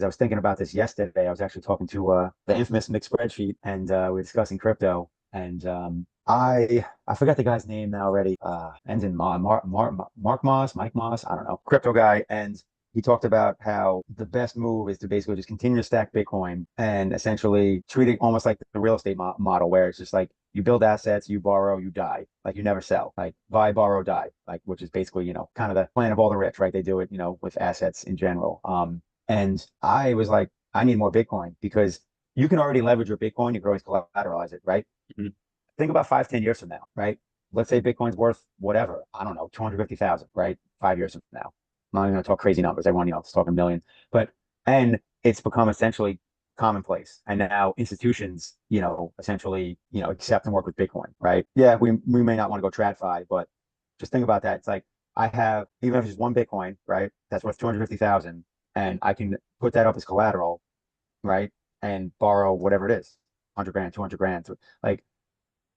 'Cause I was thinking about this yesterday. I was actually talking to the infamous Mixed Spreadsheet, and we were discussing crypto. And I forgot the guy's name now already. Ends in Mark Moss, Mike Moss. I don't know, crypto guy. And he talked about how the best move is to basically just continue to stack Bitcoin and essentially treat it almost like the real estate mo model, where it's just like you build assets, you borrow, you die. Like you never sell. Like buy, borrow, die. Like which is basically, kind of the plan of all the rich, right? They do it, with assets in general. And I was like, I need more Bitcoin because you can already leverage your Bitcoin. You can always collateralize it, right? Mhm. Think about 5, 10 years from now, right? Let's say Bitcoin's worth whatever, I don't know, 250,000, right? 5 years from now. I'm not even gonna talk crazy numbers. Everyone, is talking million, but and it's become essentially commonplace. And now institutions, essentially, accept and work with Bitcoin, right? Yeah, we may not want to go TradFi, but just think about that. It's like I have, even if it's just one Bitcoin, right? That's worth 250,000, and I can put that up as collateral, right? And borrow whatever it is, 100 grand, 200 grand. Like,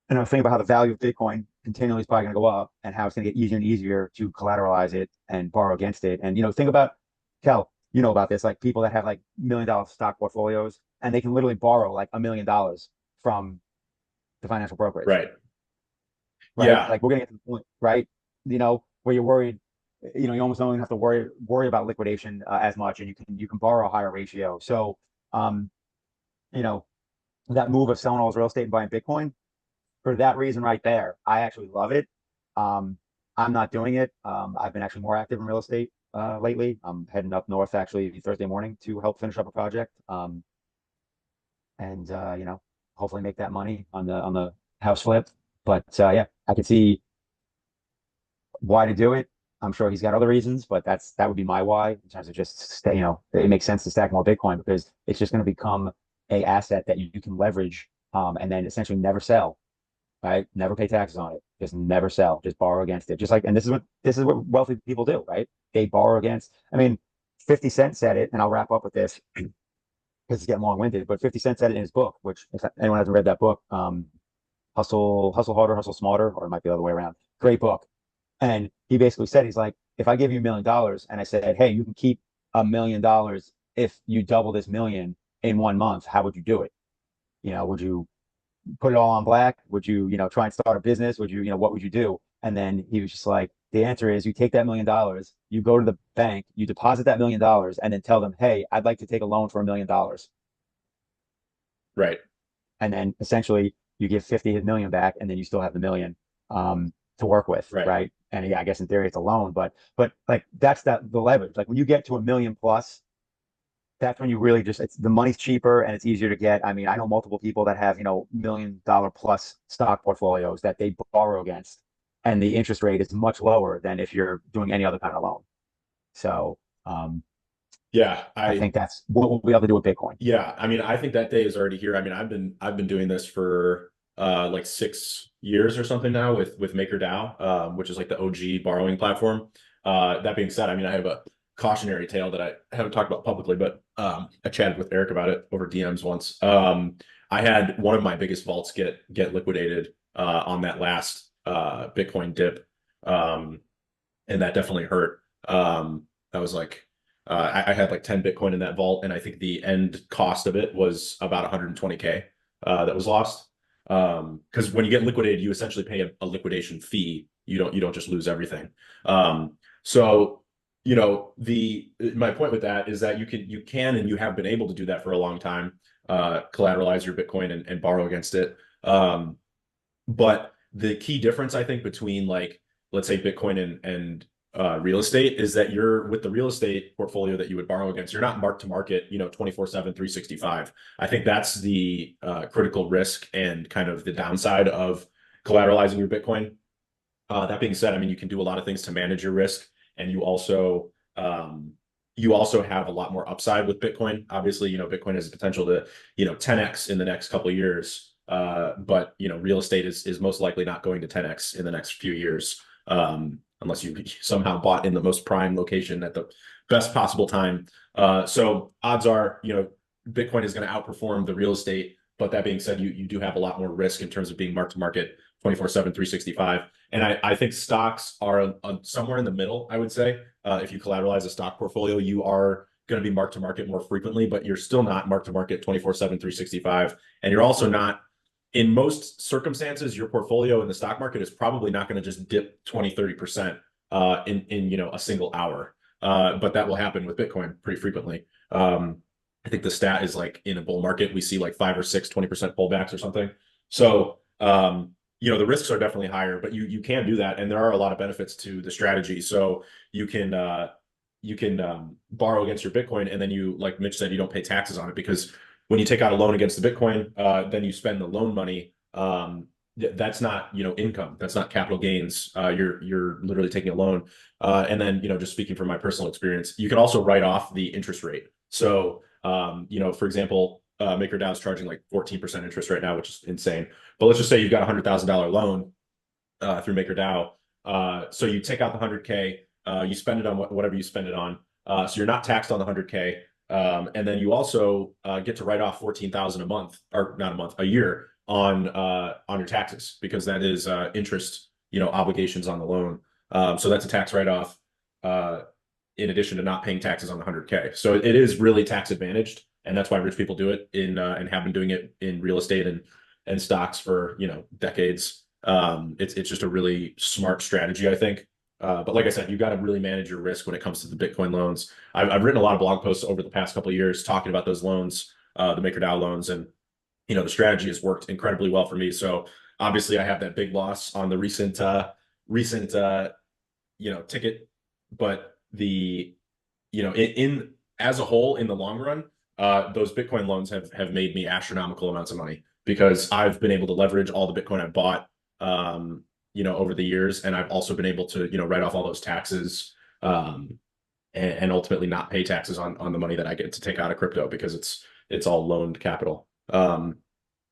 think about how the value of Bitcoin continually is probably going to go up and how it's going to get easier and easier to collateralize it and borrow against it. And, think about, Kel, you know about this, like people that have like $1 million stock portfolios and they can literally borrow like $1 million from the financial brokerage, Right. right? Yeah. Like we're going to get to the point, right? Where you're worried, you almost don't even have to worry about liquidation as much, and you can borrow a higher ratio. So, um, you know, that move of selling all his real estate and buying Bitcoin, for that reason right there, I actually love it. Um, I'm not doing it. I've been actually more active in real estate lately. I'm heading up north actually Thursday morning to help finish up a project, and hopefully make that money on the house flip. But yeah, I can see why to do it. I'm sure he's got other reasons, but that would be my why in terms of just stay. It makes sense to stack more Bitcoin because it's just going to become a asset that you can leverage, and then essentially never sell, right? Never pay taxes on it. Just never sell. Just borrow against it. Just like, and this is what wealthy people do, right? They borrow against. I mean, 50 Cent said it, and I'll wrap up with this because it's getting long-winded. But 50 Cent said it in his book, which if anyone hasn't read that book, Hustle Harder, Hustle Smarter, or it might be the other way around. Great book. And he basically said, he's like, if I give you $1 million and I said, hey, you can keep $1 million if you double this million in 1 month, how would you do it? Would you put it all on black? Would you, try and start a business? Would you, what would you do? And then he was just like, the answer is you take that $1 million, you go to the bank, you deposit that $1 million, and then tell them, hey, I'd like to take a loan for $1 million. Right. And then essentially you give 50 million back, and then you still have the million to work with, Right. right? And yeah, I guess in theory it's a loan, but like that's the leverage. Like when you get to a million plus, that's when you really just it's the money's cheaper and it's easier to get. I mean, I know multiple people that have, $1 million plus stock portfolios that they borrow against, and the interest rate is much lower than if you're doing any other kind of loan. So Yeah. I think that's what we'll be able to do with Bitcoin. Yeah, I mean, I think that day is already here. I mean, I've been doing this for like 6 years or something now with MakerDAO, which is like the OG borrowing platform. That being said, I mean, I have a cautionary tale that I haven't talked about publicly, but I chatted with Eric about it over DMs once. I had one of my biggest vaults get liquidated on that last Bitcoin dip, um, and that definitely hurt. I was like, I had like 10 Bitcoin in that vault, and I think the end cost of it was about 120K that was lost. Because when you get liquidated, you essentially pay a liquidation fee. You don't just lose everything. So the my point with that is that you can and you have been able to do that for a long time, collateralize your Bitcoin and borrow against it. But the key difference, I think, between like, let's say Bitcoin and real estate is that you're with the real estate portfolio that you would borrow against, you're not mark to market, 24/7, 365. I think that's the critical risk and kind of the downside of collateralizing your Bitcoin. That being said, I mean, you can do a lot of things to manage your risk, and you also have a lot more upside with Bitcoin. Obviously, Bitcoin has the potential to 10x in the next couple of years. But real estate is most likely not going to 10x in the next few years, unless you somehow bought in the most prime location at the best possible time. So odds are, Bitcoin is going to outperform the real estate. But that being said, you do have a lot more risk in terms of being mark to market 24/7, 365. And I think stocks are somewhere in the middle, I would say. If you collateralize a stock portfolio, you are going to be mark to market more frequently, but you're still not mark to market 24/7, 365. And you're also not, in most circumstances, your portfolio in the stock market is probably not going to just dip 20, 30% in a single hour. But that will happen with Bitcoin pretty frequently. I think the stat is like in a bull market, we see like 5 or 6, 20% pullbacks or something. So the risks are definitely higher, but you can do that. And there are a lot of benefits to the strategy. So you can borrow against your Bitcoin, and then you, like Mitch said, you don't pay taxes on it, because when you take out a loan against the Bitcoin, then you spend the loan money. That's not, income. That's not capital gains. You're literally taking a loan. And then, just speaking from my personal experience, you can also write off the interest rate. So, for example, MakerDAO is charging like 14% interest right now, which is insane. But let's just say you've got a $100,000 loan through MakerDAO. So you take out the 100K, you spend it on whatever you spend it on. So you're not taxed on the 100K. And then you also get to write off 14,000 a month, or not a month, a year on your taxes, because that is interest, obligations on the loan. So that's a tax write-off in addition to not paying taxes on the 100K. So it is really tax advantaged, and that's why rich people do it and have been doing it in real estate and stocks for decades. It's just a really smart strategy, I think. But like I said, you got to really manage your risk when it comes to the Bitcoin loans. I've written a lot of blog posts over the past couple of years talking about those loans, the MakerDAO loans, and the strategy has worked incredibly well for me. So obviously, I have that big loss on the recent ticket, but in as a whole, in the long run, those Bitcoin loans have made me astronomical amounts of money, because I've been able to leverage all the Bitcoin I bought over the years, and I've also been able to write off all those taxes, and ultimately not pay taxes on the money that I get to take out of crypto, because it's all loaned capital.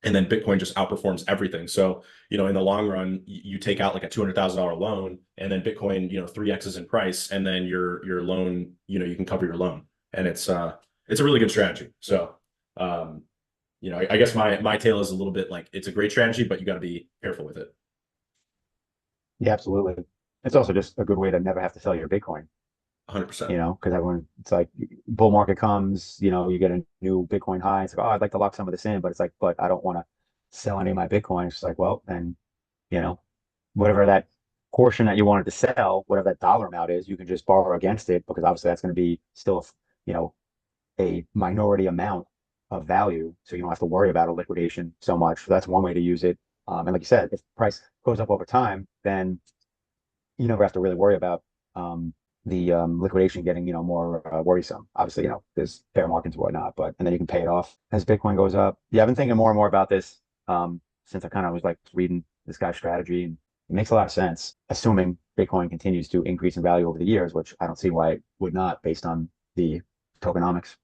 And then Bitcoin just outperforms everything. So, in the long run, you take out like a $200,000 loan, and then Bitcoin, 3x's in price, and then your loan, you can cover your loan, and it's a really good strategy. So, I guess my tale is a little bit like, it's a great strategy, but you got to be careful with it. Yeah, absolutely. It's also just a good way to never have to sell your Bitcoin, 100%. because everyone, it's like bull market comes, you get a new Bitcoin high. It's like, oh, I'd like to lock some of this in, but it's like, but I don't want to sell any of my Bitcoin. It's like, well, then, you know, whatever that portion that you wanted to sell, whatever that dollar amount is, you can just borrow against it, because obviously that's going to be still, a minority amount of value. So you don't have to worry about a liquidation so much. So that's one way to use it. And like you said, if price goes up over time, then you never have to really worry about the liquidation getting more worrisome. Obviously, there's bear markets and whatnot, but and then you can pay it off as Bitcoin goes up. Yeah, I've been thinking more and more about this since I kind of was like reading this guy's strategy, and it makes a lot of sense, assuming Bitcoin continues to increase in value over the years, which I don't see why it would not, based on the tokenomics.